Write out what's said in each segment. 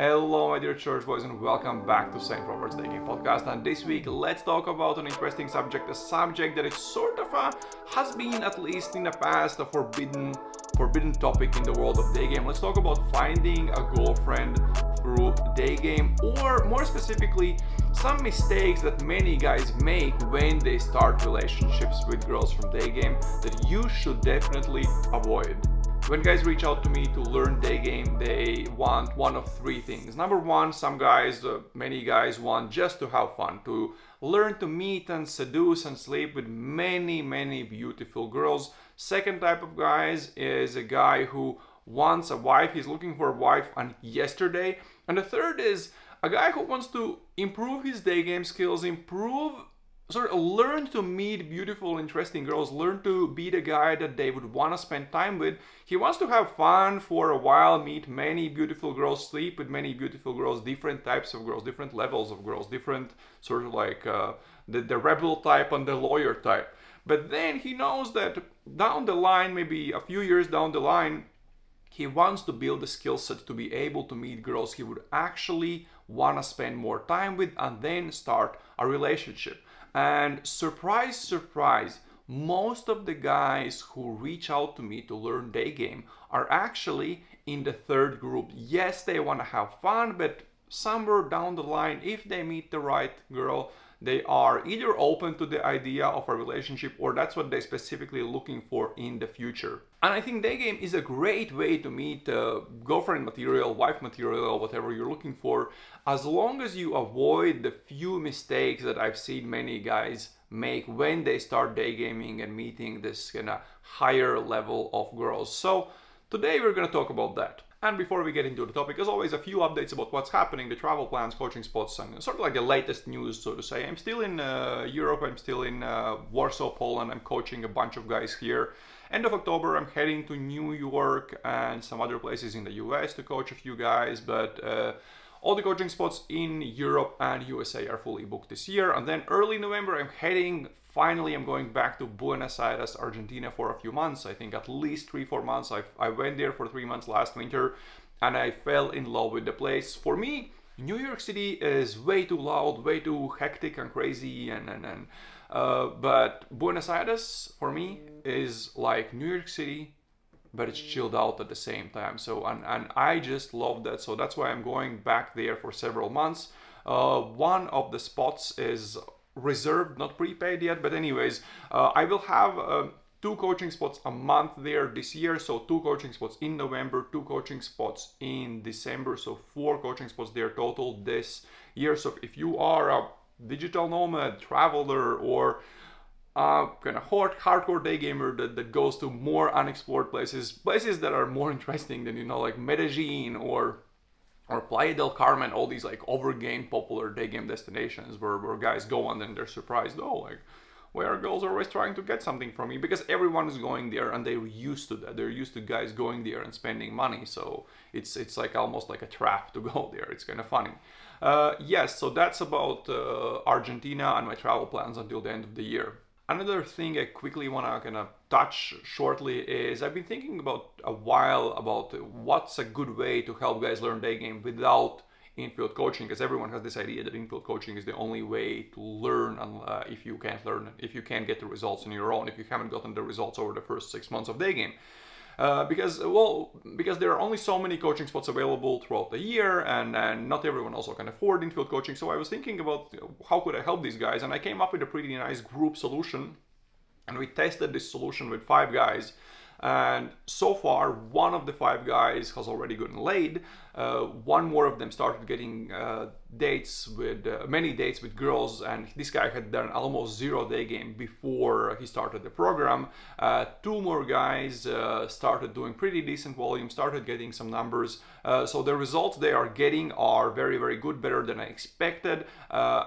Hello my dear church boys and welcome back to Saint Robert's Daygame podcast, and this week let's talk about an interesting subject, a subject that is sort of has been, at least in the past, a forbidden topic in the world of Daygame. Let's talk about finding a girlfriend through Daygame, or more specifically some mistakes that many guys make when they start relationships with girls from Daygame that you should definitely avoid. When guys reach out to me to learn Daygame, they want one of three things. Number one, many guys want just to have fun, to learn to meet and seduce and sleep with many beautiful girls. Second type of guys is a guy who wants a wife, he's looking for a wife on yesterday. And the third is a guy who wants to improve his Daygame skills, learn to meet beautiful, interesting girls, learn to be the guy that they would want to spend time with. He wants to have fun for a while, meet many beautiful girls, sleep with many beautiful girls, different types of girls, different levels of girls, different the rebel type and the lawyer type. But then he knows that down the line, maybe a few years down the line, he wants to build a skill set to be able to meet girls he would actually want to spend more time with and then start a relationship. And surprise, surprise, most of the guys who reach out to me to learn Daygame are actually in the third group. Yes, they want to have fun, but somewhere down the line, if they meet the right girl, they are either open to the idea of a relationship, or that's what they're specifically looking for in the future. And I think Daygame is a great way to meet girlfriend material, wife material, whatever you're looking for, as long as you avoid the few mistakes that I've seen many guys make when they start daygaming and meeting this kind of higher level of girls. So today we're going to talk about that. And before we get into the topic, as always, a few updates about what's happening, the travel plans, coaching spots, and sort of like the latest news, so to say. I'm still in Europe, I'm still in Warsaw, Poland. I'm coaching a bunch of guys here. End of October, I'm heading to New York and some other places in the US to coach a few guys, but all the coaching spots in Europe and USA are fully booked this year. And then early November, finally I'm going back to Buenos Aires, Argentina for a few months. I think at least 3-4 months. I went there for 3 months last winter and I fell in love with the place. For me, New York City is way too loud, way too hectic and crazy, but Buenos Aires for me is like New York City, but it's chilled out at the same time. So and I just love that. So that's why I'm going back there for several months. One of the spots is reserved, not prepaid yet, but anyways, I will have 2 coaching spots a month there this year. So 2 coaching spots in November, 2 coaching spots in December, so 4 coaching spots there total this year. So if you are a digital nomad, traveler, or kind of hardcore day gamer that goes to more unexplored places that are more interesting than, like Medellin or Playa del Carmen, all these like overgame popular day game destinations where guys go and then they're surprised, where girls are always trying to get something from me, because everyone is going there and they're used to that. They're used to guys going there and spending money, so it's like almost like a trap to go there. It's kind of funny. Yes, so that's about Argentina and my travel plans until the end of the year. Another thing I quickly want to kind of touch shortly is I've been thinking about a while about what's a good way to help guys learn Daygame without infield coaching, because everyone has this idea that infield coaching is the only way to learn, and if you can't get the results on your own, if you haven't gotten the results over the first 6 months of Daygame. Because there are only so many coaching spots available throughout the year, and not everyone also can afford infield coaching. So I was thinking about how could I help these guys, and I came up with a pretty nice group solution, and we tested this solution with 5 guys. And so far, one of the 5 guys has already gotten laid. One more of them started getting many dates with girls, and this guy had done almost 0 Daygame before he started the program. 2 more guys started doing pretty decent volume, started getting some numbers. So the results they are getting are very good, better than I expected.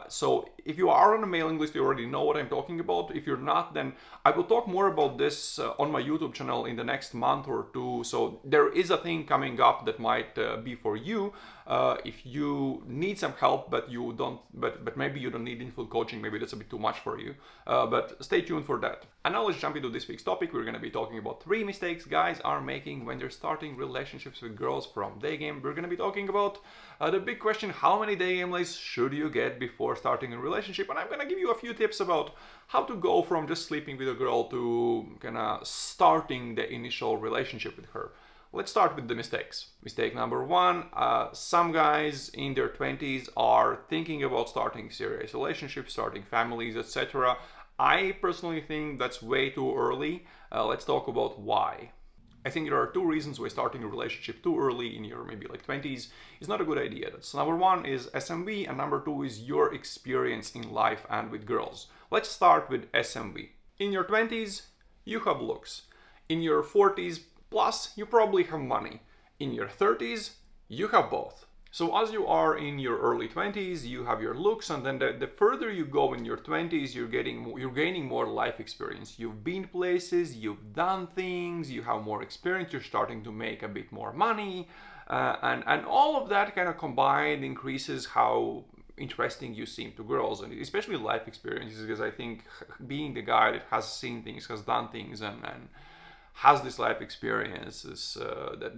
So if you are on a mailing list, you already know what I'm talking about. If you're not, then I will talk more about this on my YouTube channel in the next month or 2. So there is a thing coming up that might be for you. If you need some help, but you don't, but maybe you don't need full coaching, maybe that's a bit too much for you. But stay tuned for that. And now let's jump into this week's topic. We're going to be talking about 3 mistakes guys are making when they're starting relationships with girls from Daygame. We're going to be talking about the big question: how many Daygame likes should you get before starting a relationship? And I'm going to give you a few tips about how to go from just sleeping with a girl to kind of starting the initial relationship with her. Let's start with the mistakes. Mistake number 1, some guys in their 20s are thinking about starting serious relationships, starting families, etc. I personally think that's way too early. Let's talk about why. I think there are 2 reasons why starting a relationship too early in your maybe like 20s is not a good idea. That's number 1 is SMV, and number 2 is your experience in life and with girls. Let's start with SMV. In your 20s, you have looks. In your 40s plus, you probably have money. In your 30s, you have both. So as you are in your early 20s, you have your looks, and then the further you go in your 20s, you're gaining more life experience. You've been places, you've done things, you have more experience, you're starting to make a bit more money, and all of that kind of combined increases how interesting you seem to girls, and especially life experiences, because I think being the guy that has seen things, has done things, and has this life experience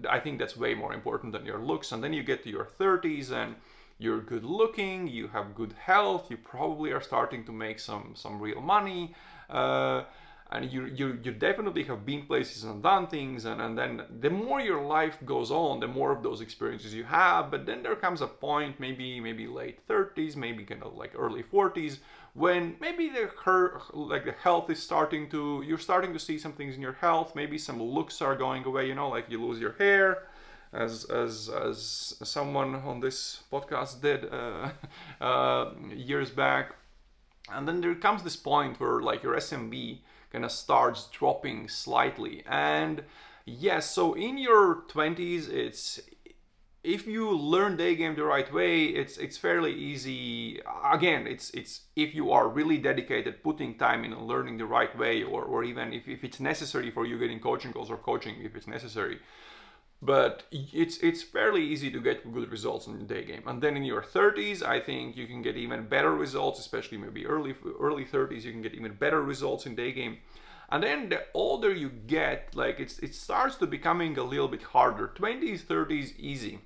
I think that's way more important than your looks. And then you get to your 30s and you're good looking, you have good health, you probably are starting to make some real money, and you definitely have been places and done things, and then the more your life goes on, the more of those experiences you have. But then there comes a point, maybe late 30s, maybe kind of like early 40s, when maybe the health is you're starting to see some things in your health, maybe some looks are going away, you know, like you lose your hair, as someone on this podcast did years back. And then there comes this point where like your SMB kind of starts dropping slightly. And yes, so in your 20s, if you learn Daygame the right way, it's fairly easy. Again, it's if you are really dedicated, putting time in and learning the right way, or even if it's necessary for you getting coaching calls or coaching if it's necessary. But it's fairly easy to get good results in Daygame. And then in your 30s, I think you can get even better results, especially maybe early 30s, you can get even better results in Daygame. And then the older you get, like it starts to becoming a little bit harder. 20s, 30s, easy.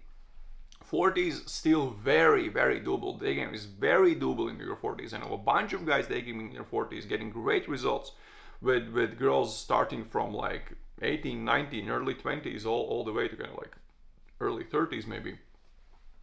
40s still very, very doable. Daygame is very doable in your 40s. I know a bunch of guys Daygame in their 40s getting great results with girls starting from like 18, 19, early 20s, all the way to kind of like early 30s maybe.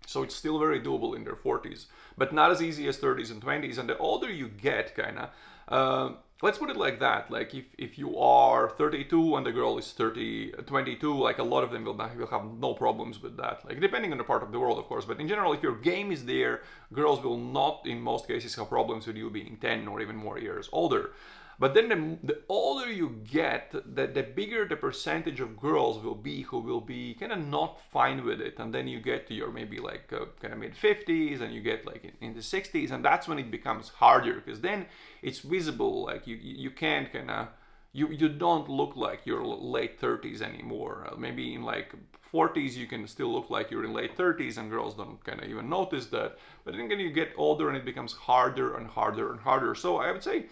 So it's still very doable in their 40s, but not as easy as 30s and 20s. And the older you get, kind of, let's put it like that. Like if you are 32 and the girl is 22, like a lot of them will have no problems with that. Like depending on the part of the world, of course. But in general, if your game is there, girls will not, in most cases, have problems with you being 10 or even more years older. But then the older you get, the bigger the percentage of girls will be who will be kind of not fine with it. And then you get to your maybe like kind of mid 50s, and you get like in the 60s, and that's when it becomes harder, because then it's visible. Like you can't kind of, you don't look like you're late 30s anymore. Maybe in like 40s you can still look like you're in late 30s, and girls don't kind of even notice that. But then you get older and it becomes harder and harder and harder. So I would say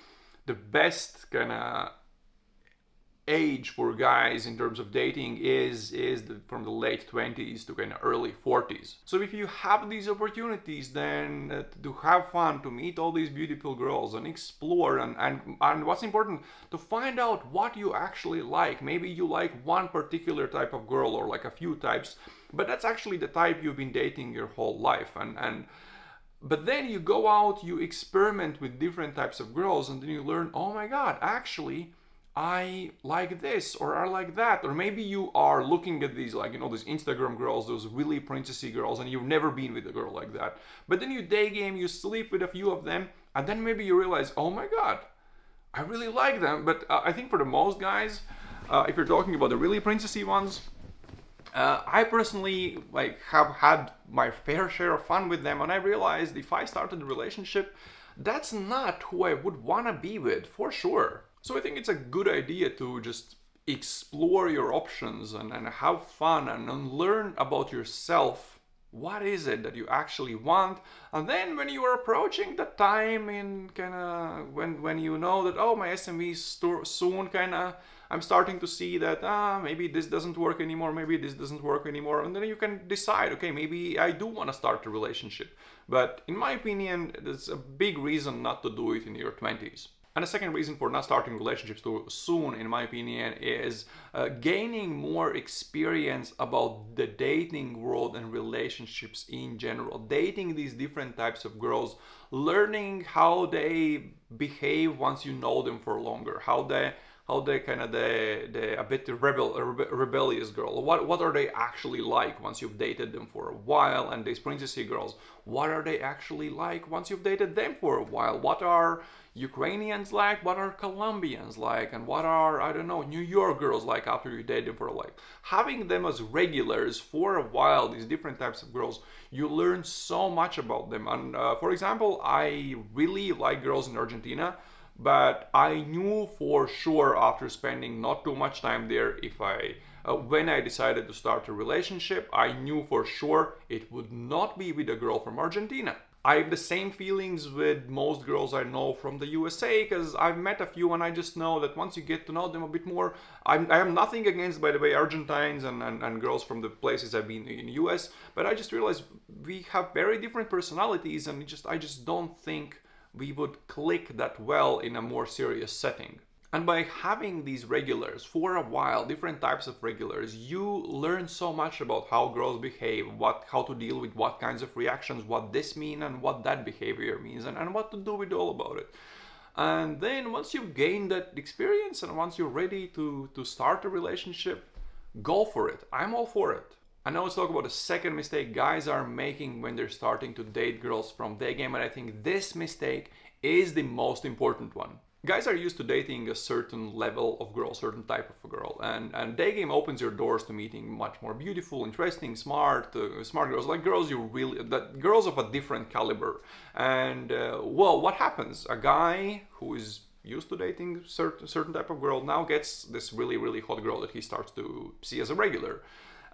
the best kind of age for guys in terms of dating is from the late 20s to kind of early 40s. So if you have these opportunities, then to have fun, to meet all these beautiful girls and explore, and what's important, to find out what you actually like. Maybe you like one particular type of girl, or like a few types, but that's actually the type you've been dating your whole life. But then you go out, you experiment with different types of girls, and then you learn, oh my God, actually, I like this, or I like that. Or maybe you are looking at these, like, you know, these Instagram girls, those really princessy girls, and you've never been with a girl like that. But then you Daygame, you sleep with a few of them, and then maybe you realize, oh my God, I really like them. But I think for the most guys, if you're talking about the really princessy ones, I personally have had my fair share of fun with them, and I realized if I started a relationship, that's not who I would want to be with, for sure. So I think it's a good idea to just explore your options and have fun and learn about yourself What is it that you actually want? And then when you are approaching the time in kind of when you know that, oh, my SMV is soon kind of, I'm starting to see that maybe this doesn't work anymore, maybe this doesn't work anymore, and then you can decide, okay, maybe I do want to start a relationship. But in my opinion, there's a big reason not to do it in your 20s. And the second reason for not starting relationships too soon, in my opinion, is gaining more experience about the dating world and relationships in general. Dating these different types of girls, learning how they behave once you know them for longer, how they kind of a bit rebellious girl. What are they actually like once you've dated them for a while? And these princessy girls, what are they actually like once you've dated them for a while? What are Ukrainians like? What are Colombians like? And what are, I don't know, New York girls like after you date them for a while? Having them as regulars for a while, these different types of girls, you learn so much about them. And for example, I really like girls in Argentina, but I knew for sure after spending not too much time there, when I decided to start a relationship, I knew for sure it would not be with a girl from Argentina. I have the same feelings with most girls I know from the USA, because I've met a few and I just know that once you get to know them a bit more, I have nothing against, by the way, Argentines and girls from the places I've been in the US, but I just realized we have very different personalities, and I just don't think we would click that well in a more serious setting. And by having these regulars for a while, different types of regulars, you learn so much about how girls behave, how to deal with what kinds of reactions, what this means and what that behavior means, and what to do with all about it. And then once you've gained that experience and once you're ready to start a relationship, go for it. I'm all for it. And now let's talk about the second mistake guys are making when they're starting to date girls from Daygame, and I think this mistake is the most important one. Guys are used to dating a certain level of girl, certain type of a girl, and Daygame opens your doors to meeting much more beautiful, interesting, smart girls, like girls girls of a different caliber. And well, what happens? A guy who is used to dating certain type of girl now gets this really hot girl that he starts to see as a regular.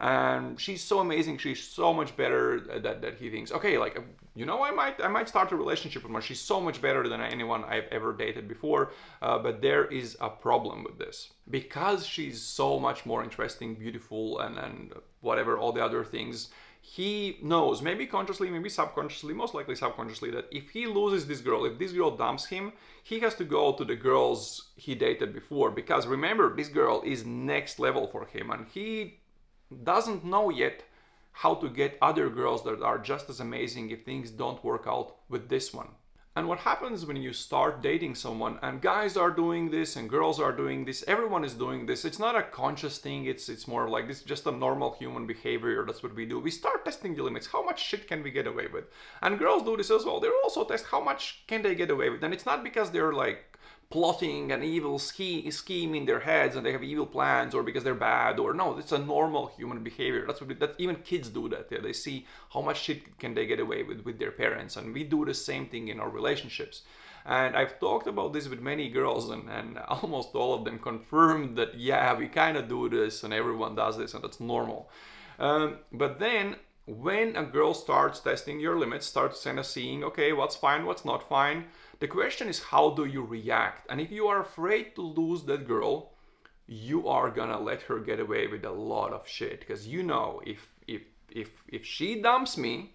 And she's so amazing, she's so much better that he thinks, okay, like, you know, I might start a relationship with her. She's so much better than anyone I've ever dated before. But there is a problem with this. Because she's so much more interesting, beautiful, and whatever, all the other things, he knows, maybe consciously, maybe subconsciously, most likely subconsciously, that if he loses this girl, if this girl dumps him, he has to go to the girls he dated before. Because remember, this girl is next level for him, and he doesn't know yet how to get other girls that are just as amazing if things don't work out with this one. And what happens when you start dating someone, and guys are doing this and girls are doing this, everyone is doing this, it's not a conscious thing, it's more like this, just a normal human behavior. That's what we do. We start testing the limits. How much shit can we get away with? And girls do this as well. They also test how much can they get away with. And it's not because they're like plotting an evil scheme in their heads and they have evil plans, or because they're bad, or no, it's a normal human behavior. That even kids do that. Yeah, they see how much shit can they get away with their parents, and we do the same thing in our relationships. And I've talked about this with many girls, and almost all of them confirmed that, yeah, we kind of do this and everyone does this and that's normal. But then when a girl starts testing your limits, starts kind of seeing, okay, what's fine, what's not fine, the question is, how do you react? And if you are afraid to lose that girl, you are gonna let her get away with a lot of shit. Because you know, if she dumps me,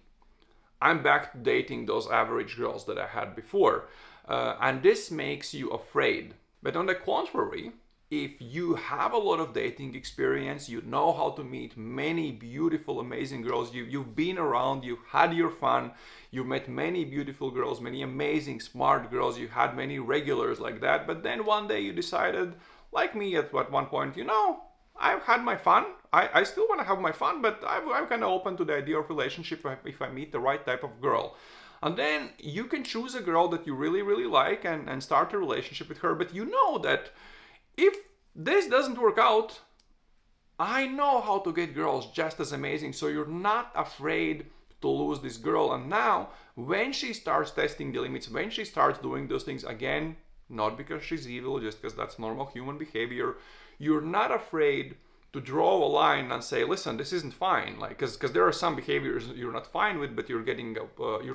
I'm back to dating those average girls that I had before. And this makes you afraid. But on the contrary, if you have a lot of dating experience, you know how to meet many beautiful, amazing girls, you've been around, you've had your fun, you've met many beautiful girls, many amazing, smart girls, you had many regulars like that, but then one day you decided, like me at one point, you know, I've had my fun, I still want to have my fun, but I'm kind of open to the idea of relationship if I meet the right type of girl. And then you can choose a girl that you really like and start a relationship with her, but you know that if this doesn't work out, I know how to get girls just as amazing, so you're not afraid to lose this girl. And now, when she starts testing the limits, when she starts doing those things, again, not because she's evil, just because that's normal human behavior, you're not afraid to draw a line and say, listen, this isn't fine, like, because there are some behaviors you're not fine with, but you're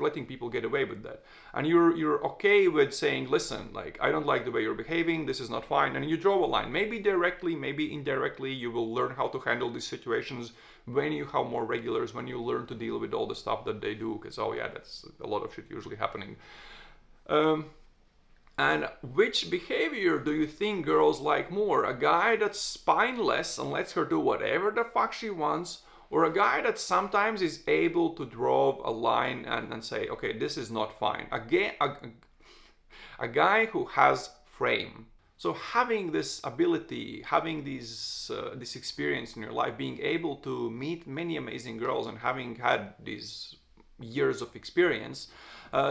letting people get away with that, and you're okay with saying, listen, like, I don't like the way you're behaving, this is not fine, and you draw a line. Maybe directly, maybe indirectly, you will learn how to handle these situations when you have more regulars, when you learn to deal with all the stuff that they do, because, oh yeah, that's a lot of shit usually happening. And which behavior do you think girls like more? A guy that's spineless and lets her do whatever the fuck she wants, or a guy that sometimes is able to draw a line and say, okay, this is not fine? Again, a guy who has frame. So having this ability, having this experience in your life, being able to meet many amazing girls and having had these years of experience,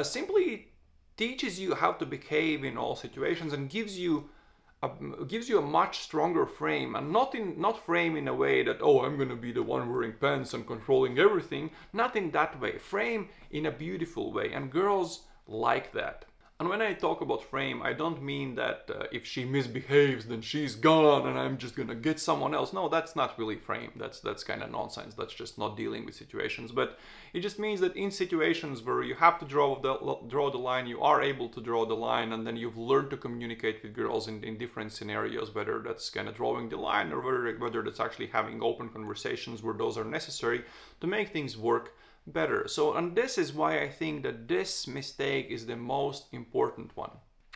simply teaches you how to behave in all situations and gives you a much stronger frame, and not frame in a way that, oh, I'm gonna be the one wearing pants and controlling everything. Not in that way. Frame in a beautiful way, and girls like that. And when I talk about frame, I don't mean that if she misbehaves, then she's gone and I'm just gonna get someone else. No, that's not really frame. That's kind of nonsense. That's just not dealing with situations. But it just means that in situations where you have to draw the line, you are able to draw the line, and then you've learned to communicate with girls in different scenarios, whether that's kind of drawing the line or whether that's actually having open conversations where those are necessary to make things work better. So, and this is why I think that this mistake is the most important one.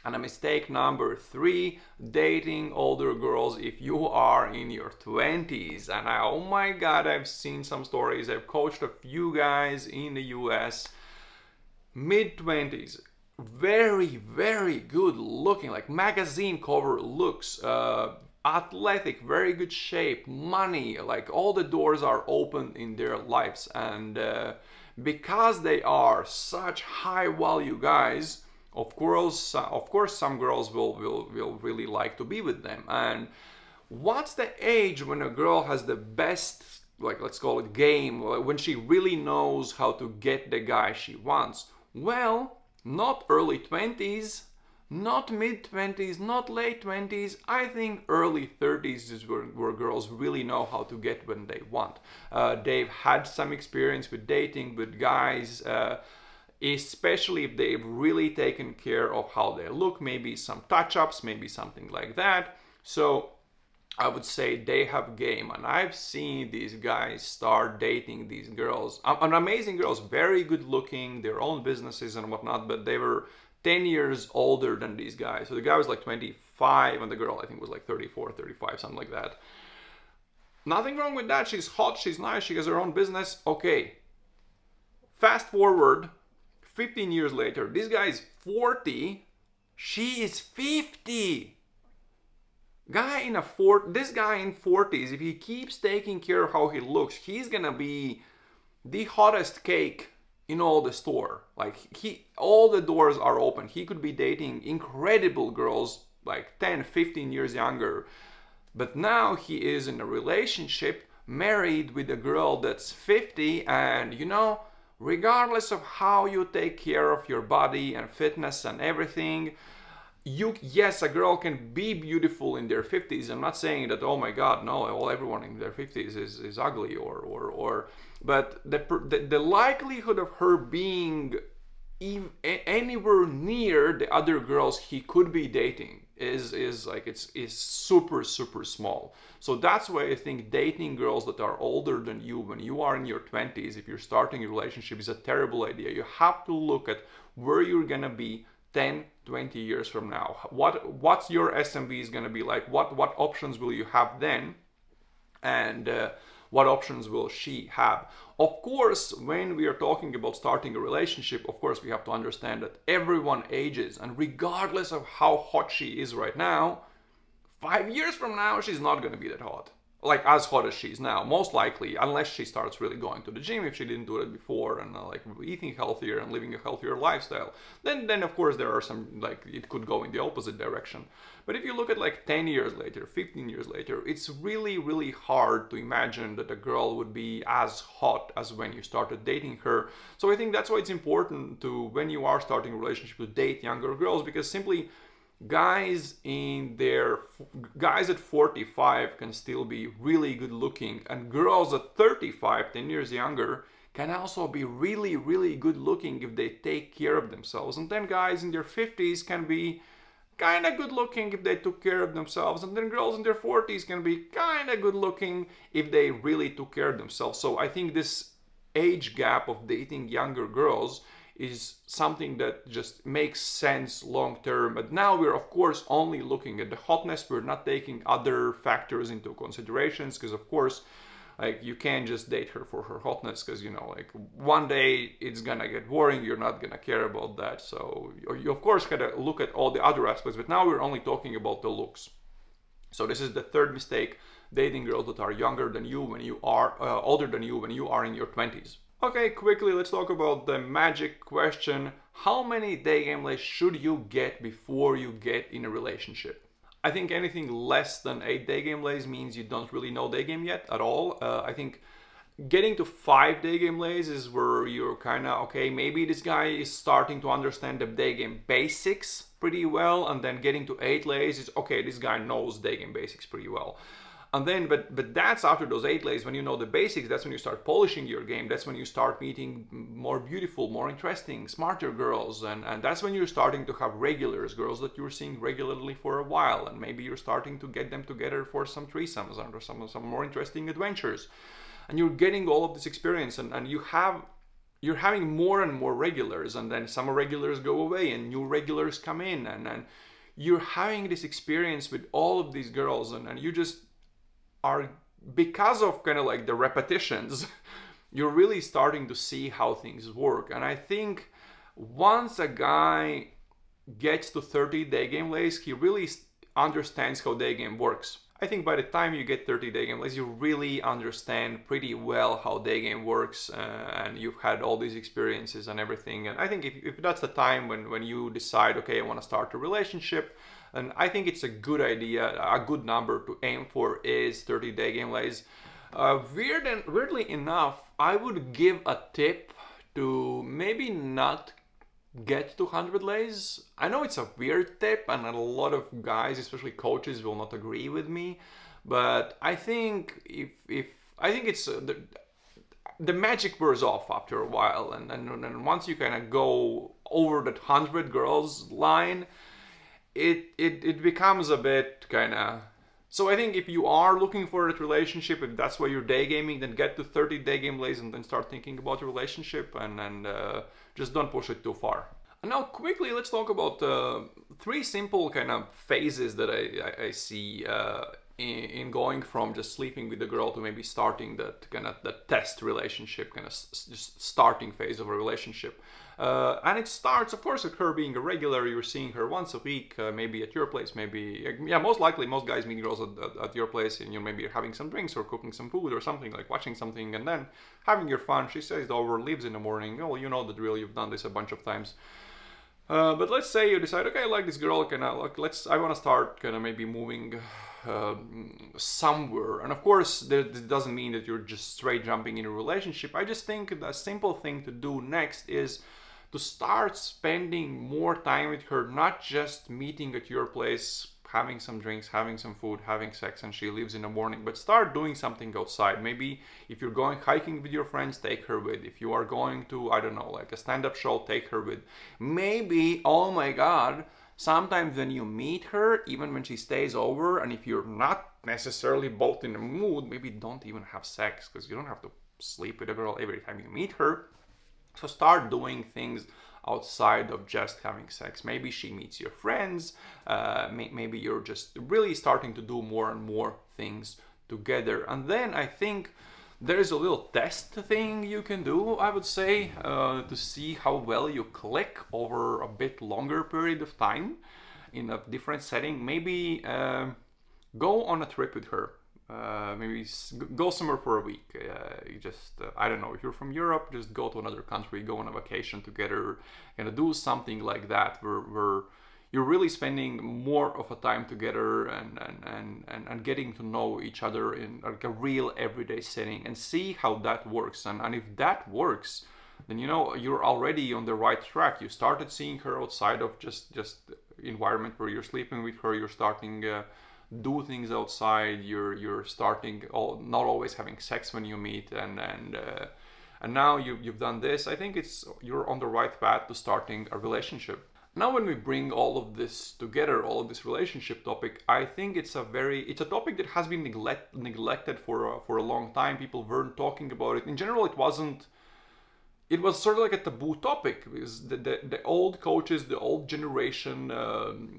And a mistake number 3, dating older girls if you are in your 20s. And oh my god, I've seen some stories. I've coached a few guys in the US, mid-20s, very, very good looking, like magazine cover looks, athletic, very good shape, money, like all the doors are open in their lives. And because they are such high value guys, of course some girls will really like to be with them. And what's the age when a girl has the best, like, let's call it game, when she really knows how to get the guy she wants? Well, not early 20s, not mid-20s, not late 20s. I think early 30s is where girls really know how to get when they want. They've had some experience with dating with guys, especially if they've really taken care of how they look, maybe some touch-ups, maybe something like that. So I would say they have game, and I've seen these guys start dating these girls, amazing girls, very good looking, their own businesses and whatnot, but they were 10 years older than these guys. So the guy was like 25 and the girl I think was like 34, 35, something like that. Nothing wrong with that. She's hot, she's nice, she has her own business. Okay. Fast forward 15 years later, this guy is 40, she is 50. This guy in 40s, if he keeps taking care of how he looks, he's gonna be the hottest cake in all the store. Like, all the doors are open. He could be dating incredible girls like 10, 15 years younger. But now he is in a relationship, married with a girl that's 50, and you know, regardless of how you take care of your body and fitness and everything, yes, a girl can be beautiful in their 50s. I'm not saying that, oh my god, no, everyone in their 50s is ugly but the likelihood of her being anywhere near the other girls he could be dating is like, it's super small. So that's why I think dating girls that are older than you when you are in your 20s, if you're starting a relationship, is a terrible idea. You have to look at where you're gonna be 10, 20 years from now. What's your SMV is gonna be like? What options will you have then? And what options will she have? Of course, when we are talking about starting a relationship, of course we have to understand that everyone ages, and regardless of how hot she is right now, 5 years from now she's not going to be that hot. Like as hot as she is now, most likely, unless she starts really going to the gym, if she didn't do it before, and like eating healthier and living a healthier lifestyle. Then of course there are some, like, it could go in the opposite direction. But if you look at like 10 years later, 15 years later, it's really hard to imagine that a girl would be as hot as when you started dating her. So I think that's why it's important to, when you are starting a relationship, to date younger girls, because simply guys at 45 can still be really good looking, and girls at 35, 10 years younger, can also be really, really good looking if they take care of themselves. And then guys in their 50s can be kind of good looking if they took care of themselves. And then girls in their 40s can be kind of good looking if they really took care of themselves. So I think this age gap of dating younger girls is something that just makes sense long term. But now we're of course only looking at the hotness. We're not taking other factors into considerations, because of course, like, you can't just date her for her hotness, because, you know, like, one day it's gonna get boring, you're not gonna care about that. So you of course gotta look at all the other aspects, but now we're only talking about the looks. So this is the third mistake: dating girls that are younger than you when you are older than you when you are in your 20s. Okay, quickly let's talk about the magic question: how many day game lays should you get before you get in a relationship? I think anything less than 8 day game lays means you don't really know day game yet at all. I think getting to 5 day game lays is where you're kind of, okay, maybe this guy is starting to understand the day game basics pretty well, and then getting to 8 lays is, okay, this guy knows day game basics pretty well. And then, but that's after those 8 lays, when you know the basics, that's when you start polishing your game. That's when you start meeting more beautiful, more interesting, smarter girls. And that's when you're starting to have regulars, girls that you're seeing regularly for a while. And maybe you're starting to get them together for some threesomes or some more interesting adventures. And you're getting all of this experience, and you're having more and more regulars. And then some regulars go away and new regulars come in. And you're having this experience with all of these girls, and you just are, because of kind of like the repetitions, you're really starting to see how things work. And I think once a guy gets to 30 day game lays, he really understands how day game works. I think by the time you get 30 day game lays, you really understand pretty well how day game works, and you've had all these experiences and everything. And I think if that's the time when you decide, okay, I want to start a relationship, and I think it's a good idea, a good number to aim for is 30 day game lays. Weirdly enough, I would give a tip to maybe not get to 100 lays. I know it's a weird tip, and a lot of guys, especially coaches, will not agree with me, but I think I think it's the magic wears off after a while, and once you kind of go over that 100 girls line, it becomes a bit kind of. So I think if you are looking for a relationship, if that's why you're day gaming, then get to 30 day game lays and then start thinking about your relationship, and just don't push it too far. And now quickly let's talk about 3 simple kind of phases that I see in going from just sleeping with the girl to maybe starting that kind of the test relationship, kind of just starting phase of a relationship. And it starts, of course, with her being a regular. You're seeing her once a week, maybe at your place, maybe, yeah, most likely most guys meet girls at your place, and maybe you're having some drinks or cooking some food or something, like watching something, and then having your fun. She stays over, leaves in the morning. Oh, you know the drill, you've done this a bunch of times. But let's say you decide, okay, I like this girl, I want to start kind of maybe moving somewhere. And of course, this doesn't mean that you're just straight jumping in a relationship. I just think the simple thing to do next is to start spending more time with her, not just meeting at your place, having some drinks, having some food, having sex, and she leaves in the morning, but start doing something outside. Maybe if you're going hiking with your friends, take her with. If you are going to, I don't know, like a stand-up show, take her with. Maybe, oh my God, sometimes when you meet her, even when she stays over, and if you're not necessarily both in the mood, maybe don't even have sex, because you don't have to sleep with a girl every time you meet her. So start doing things outside of just having sex. Maybe she meets your friends, maybe you're just really starting to do more and more things together. And then I think there's a little test thing you can do, I would say, to see how well you click over a bit longer period of time in a different setting. Maybe go on a trip with her. Maybe go somewhere for a week. You just, I don't know, if you're from Europe, just go to another country, go on a vacation together, and do something like that where you're really spending more of a time together and getting to know each other in like a real everyday setting, and see how that works. And if that works, then you know you're already on the right track. You started seeing her outside of just environment where you're sleeping with her, you're starting do things outside, you're starting not always having sex when you meet, and now you've done this. I think you're on the right path to starting a relationship. Now when we bring all of this together, all of this relationship topic, I think it's a topic that has been neglected for a long time. People weren't talking about it. In general, it was sort of like a taboo topic, because the old coaches, the old generation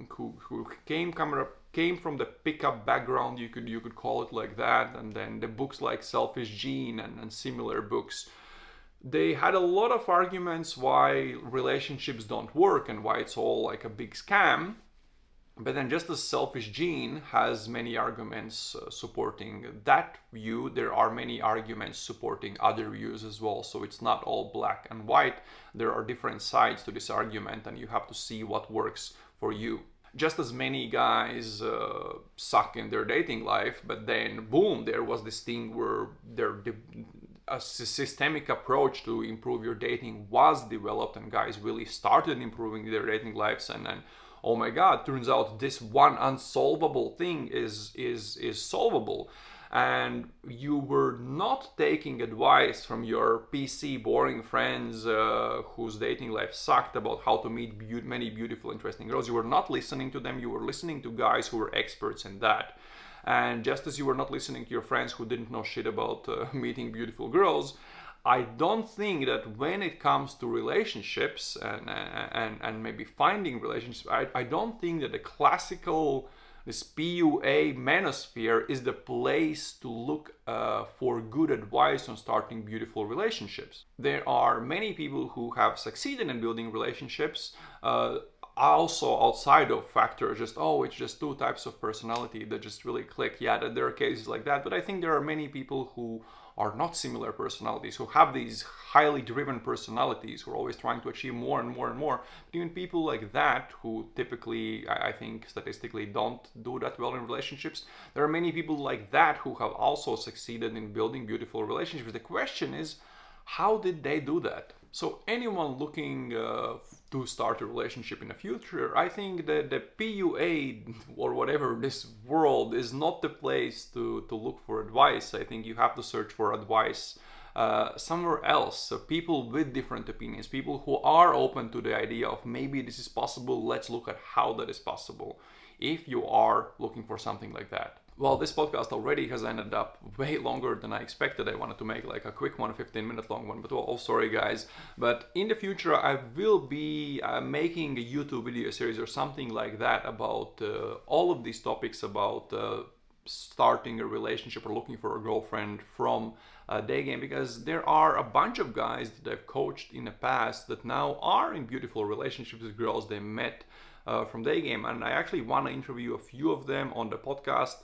who came from the pickup background, you could call it like that, and then the books like Selfish Gene and similar books, they had a lot of arguments why relationships don't work and why it's all like a big scam. But then just as Selfish Gene has many arguments supporting that view, there are many arguments supporting other views as well. So it's not all black and white. There are different sides to this argument, and you have to see what works for you. Just as many guys suck in their dating life, but then boom, there was this thing where a systemic approach to improve your dating was developed, and guys really started improving their dating lives, and then oh my god, turns out this one unsolvable thing is solvable. And you were not taking advice from your PC boring friends whose dating life sucked about how to meet many beautiful, interesting girls. You were not listening to them. You were listening to guys who were experts in that. And just as you were not listening to your friends who didn't know shit about meeting beautiful girls, I don't think that when it comes to relationships and maybe finding relationships, I don't think that the classical, this PUA manosphere is the place to look for good advice on starting beautiful relationships. There are many people who have succeeded in building relationships, also outside of factors, it's just two types of personality that just really click. Yeah, that there are cases like that, but I think there are many people who are not similar personalities, who have these highly driven personalities, who are always trying to achieve more and more and more. But even people like that, who typically, I think statistically, don't do that well in relationships, there are many people like that who have also succeeded in building beautiful relationships. The question is, how did they do that? So anyone looking to start a relationship in the future, I think that the PUA or whatever this world is not the place to look for advice. I think you have to search for advice somewhere else. So people with different opinions, people who are open to the idea of maybe this is possible, let's look at how that is possible, if you are looking for something like that. Well, this podcast already has ended up way longer than I expected. I wanted to make like a quick one, a 15-minute long one, but oh, sorry guys. But in the future, I will be making a YouTube video series or something like that about all of these topics about starting a relationship or looking for a girlfriend from Daygame, because there are a bunch of guys that I've coached in the past that now are in beautiful relationships with girls they met from Daygame, and I actually want to interview a few of them on the podcast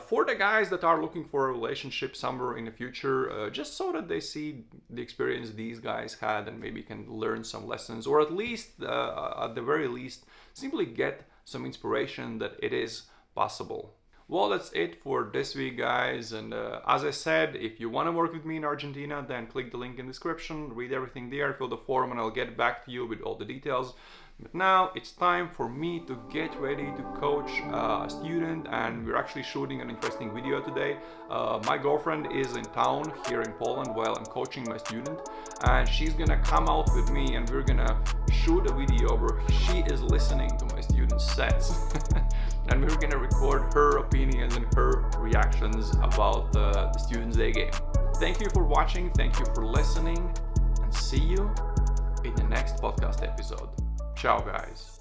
for the guys that are looking for a relationship somewhere in the future, just so that they see the experience these guys had and maybe can learn some lessons, or at least, at the very least, simply get some inspiration that it is possible. Well, that's it for this week, guys, and as I said, if you want to work with me in Argentina, then click the link in the description, read everything there, fill the form, and I'll get back to you with all the details. But now it's time for me to get ready to coach a student, and we're actually shooting an interesting video today. My girlfriend is in town here in Poland while I'm coaching my student, and she's gonna come out with me and we're gonna shoot a video where she is listening to my student's sets. And we're gonna record her opinions and her reactions about the student's Daygame. Thank you for watching, thank you for listening, and see you in the next podcast episode. Ciao, guys.